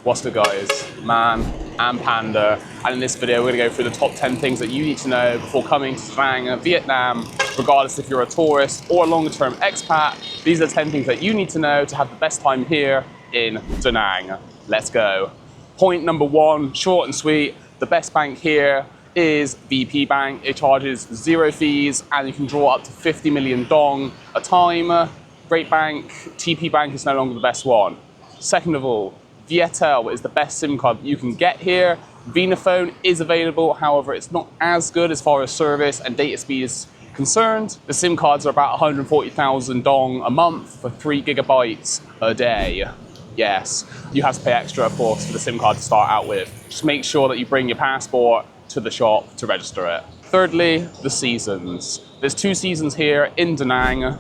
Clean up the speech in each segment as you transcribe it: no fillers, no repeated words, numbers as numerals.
What's good, guys? Man and Pander, and in this video we're going to go through the top 10 things that you need to know before coming to Da Nang, Vietnam, regardless if you're a tourist or a longer term expat. These are the 10 things that you need to know to have the best time here in Da Nang. Let's go. Point number 1, short and sweet, the best bank here is VP Bank. It charges 0 fees and you can draw up to 50 million dong a time. Great bank. TP Bank is no longer the best one. Second of all, Viettel is the best SIM card you can get here. Vinaphone is available, however, it's not as good as far as service and data speed is concerned. The SIM cards are about 140,000 dong a month for 3 gigabytes a day. Yes, you have to pay extra, of course, for the SIM card to start out with. Just make sure that you bring your passport to the shop to register it. Thirdly, the seasons. There's 2 seasons here in Da Nang.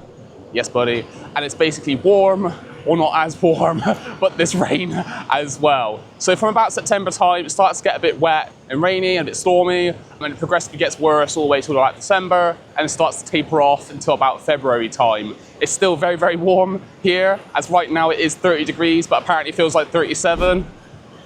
Yes, buddy. And it's basically warm, or not as warm, but there's rain as well. So from about September time, it starts to get a bit wet and rainy and a bit stormy, and then it progressively gets worse all the way till like December, and it starts to taper off until about February time. It's still very, very warm here, as right now it is 30 degrees, but apparently it feels like 37.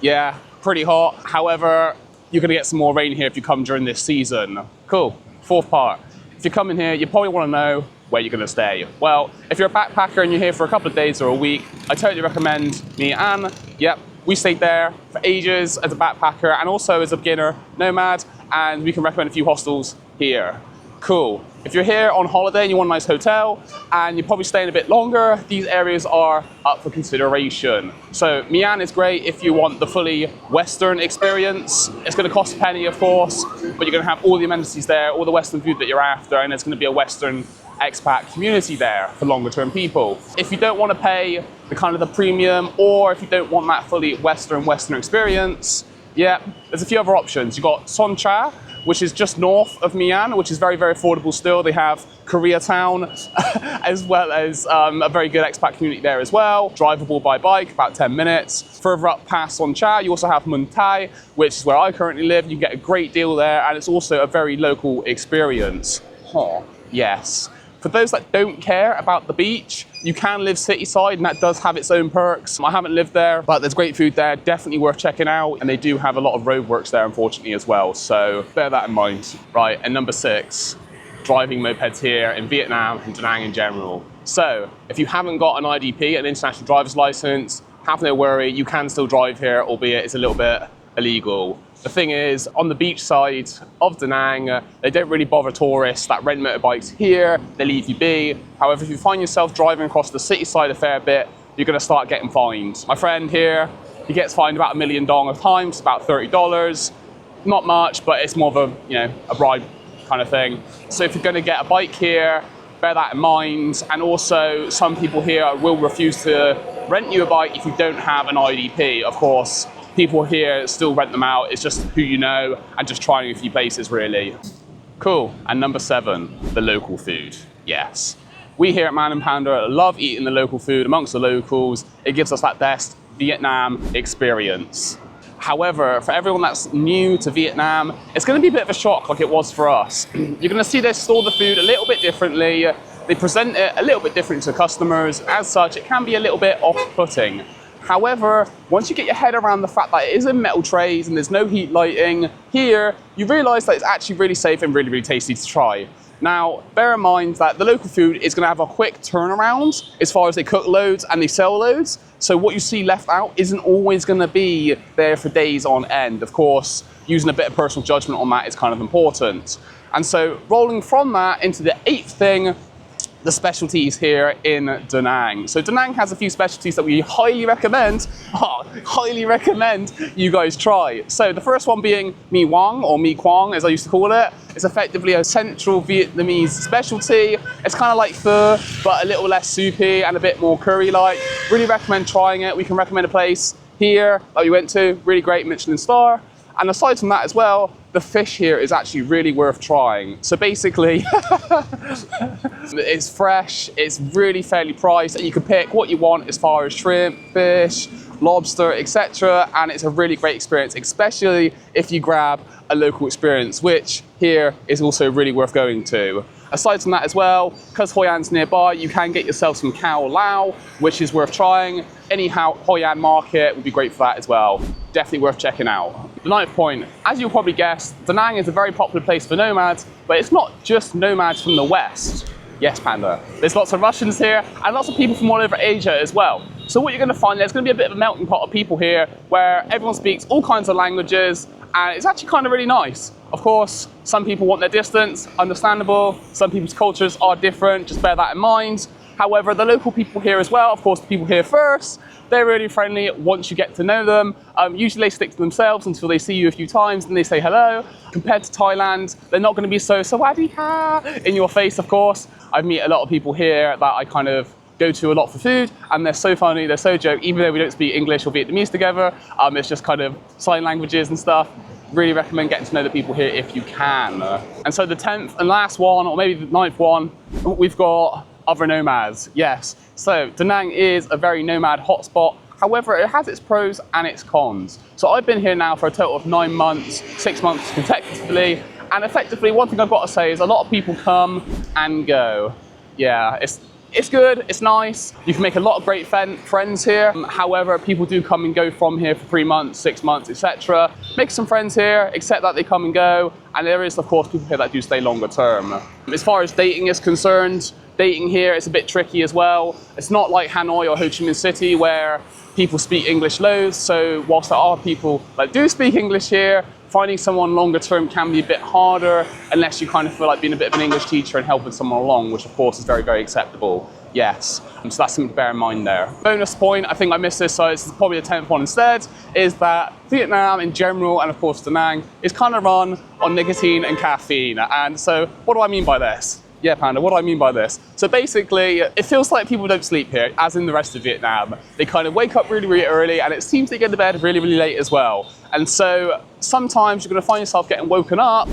Yeah, pretty hot. However, you're gonna get some more rain here if you come during this season. Cool. Fourth part. If you're coming here, you probably wanna know where you're gonna stay. Well, if you're a backpacker and you're here for a couple of days or a week, I totally recommend me and Anne. Yep, we stayed there for ages as a backpacker and also as a beginner Nomad, and we can recommend a few hostels here. Cool. If you're here on holiday and you want a nice hotel and you're probably staying a bit longer, these areas are up for consideration. So Mian is great if you want the fully Western experience. It's going to cost a penny, of course, but you're going to have all the amenities there, all the Western food that you're after, and there's going to be a Western expat community there for longer term people. If you don't want to pay the kind of the premium, or if you don't want that fully Western experience, yeah, there's a few other options. You've got Son Cha, which is just north of Mian, which is very, very affordable still. They have Koreatown, as well as a very good expat community there as well. Drivable by bike, about 10 minutes. Further up past Son Cha, you also have Mun Thai, which is where I currently live. You get a great deal there, and it's also a very local experience. Huh, yes. For those that don't care about the beach, you can live cityside, and that does have its own perks. I haven't lived there, but there's great food there, definitely worth checking out. And they do have a lot of roadworks there, unfortunately, as well. So bear that in mind. Right, and number 6, driving mopeds here in Vietnam and Da Nang in general. So if you haven't got an IDP, an international driver's license, have no worry, you can still drive here, albeit it's a little bit illegal. The thing is, on the beach side of Da Nang, they don't really bother tourists that rent motorbikes here, they leave you be. However, if you find yourself driving across the city side a fair bit, you're gonna start getting fined. My friend here, he gets fined about 1 million dong a time, it's about $30. Not much, but it's more of a bribe kind of thing. So if you're gonna get a bike here, bear that in mind. And also, some people here will refuse to rent you a bike if you don't have an IDP. Of course, people here still rent them out. It's just who you know and just trying a few places, really. Cool. And number 7, the local food. Yes. We here at Man and Pander love eating the local food amongst the locals. It gives us that best Vietnam experience. However, for everyone that's new to Vietnam, it's going to be a bit of a shock like it was for us. You're going to see they store the food a little bit differently. They present it a little bit different to customers. As such, it can be a little bit off-putting. However, once you get your head around the fact that it is in metal trays and there's no heat lighting, here you realise that it's actually really safe and really, really tasty to try. Now, bear in mind that the local food is going to have a quick turnaround as far as they cook loads and they sell loads. So what you see left out isn't always going to be there for days on end. Of course, using a bit of personal judgment on that is kind of important. And so rolling from that into the 8th thing, the specialties here in Da Nang. So Da Nang has a few specialties that we highly recommend you guys try. So the first one being Mi Quang, or Mi Quang as I used to call it. It's effectively a central Vietnamese specialty. It's kind of like pho, but a little less soupy and a bit more curry-like. Really recommend trying it. We can recommend a place here that we went to, really great, Michelin star. And aside from that as well, the fish here is actually really worth trying. So basically, it's fresh, it's really fairly priced, and you can pick what you want as far as shrimp, fish, lobster, etc. And it's a really great experience, especially if you grab a local experience, which here is also really worth going to. Aside from that as well, because Hoi An's nearby, you can get yourself some Khao Lao, which is worth trying. any Hoi An market would be great for that as well. Definitely worth checking out. The 9th point, as you'll probably guess, Da Nang is a very popular place for nomads, but it's not just nomads from the West. Yes, Panda. There's lots of Russians here and lots of people from all over Asia as well. So what you're going to find, there's going to be a bit of a melting pot of people here where everyone speaks all kinds of languages, and it's actually kind of really nice. Of course, some people want their distance, understandable. Some people's cultures are different, just bear that in mind. However, the local people here as well, of course, the people here first, they're really friendly once you get to know them. Usually they stick to themselves until they see you a few times and they say hello. Compared to Thailand, they're not going to be so sawadee ka in your face, of course. I meet a lot of people here that I kind of go to a lot for food, and they're so funny, they're so joke, even though we don't speak English or Vietnamese together, it's just kind of sign languages and stuff. Really recommend getting to know the people here if you can. And so the 10th and last one, or maybe the 9th one, we've got other nomads. Yes, so Da Nang is a very nomad hotspot. However, it has its pros and its cons. So I've been here now for a total of 9 months, 6 months consecutively, and effectively one thing I've got to say is a lot of people come and go. Yeah, it's good, it's nice. You can make a lot of great friends here. However, people do come and go from here for 3 months, 6 months, etc. Make some friends here, except that they come and go. And there is, of course, people here that do stay longer term. As far as dating is concerned, dating here is a bit tricky as well. It's not like Hanoi or Ho Chi Minh City where people speak English loads. So whilst there are people that do speak English here, finding someone longer term can be a bit harder unless you kind of feel like being a bit of an English teacher and helping someone along, which of course is very, very acceptable. Yes, so that's something to bear in mind there. Bonus point, I think I missed this, so it's probably the 10th one instead, is that Vietnam in general, and of course Da Nang, is kind of run on nicotine and caffeine. And so what do I mean by this? Yeah, Panda, what do I mean by this? So basically, it feels like people don't sleep here, as in the rest of Vietnam. They kind of wake up really, really early, and it seems they get to bed really, really late as well. And so sometimes you're going to find yourself getting woken up.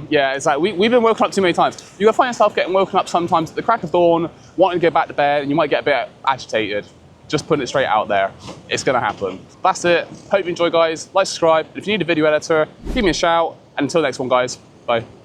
Yeah, it's like we've been woken up too many times. You're going to find yourself getting woken up sometimes at the crack of dawn, wanting to go back to bed, and you might get a bit agitated. Just putting it straight out there. It's going to happen. That's it. Hope you enjoy, guys. Like, subscribe. If you need a video editor, give me a shout. And until next one, guys. Bye.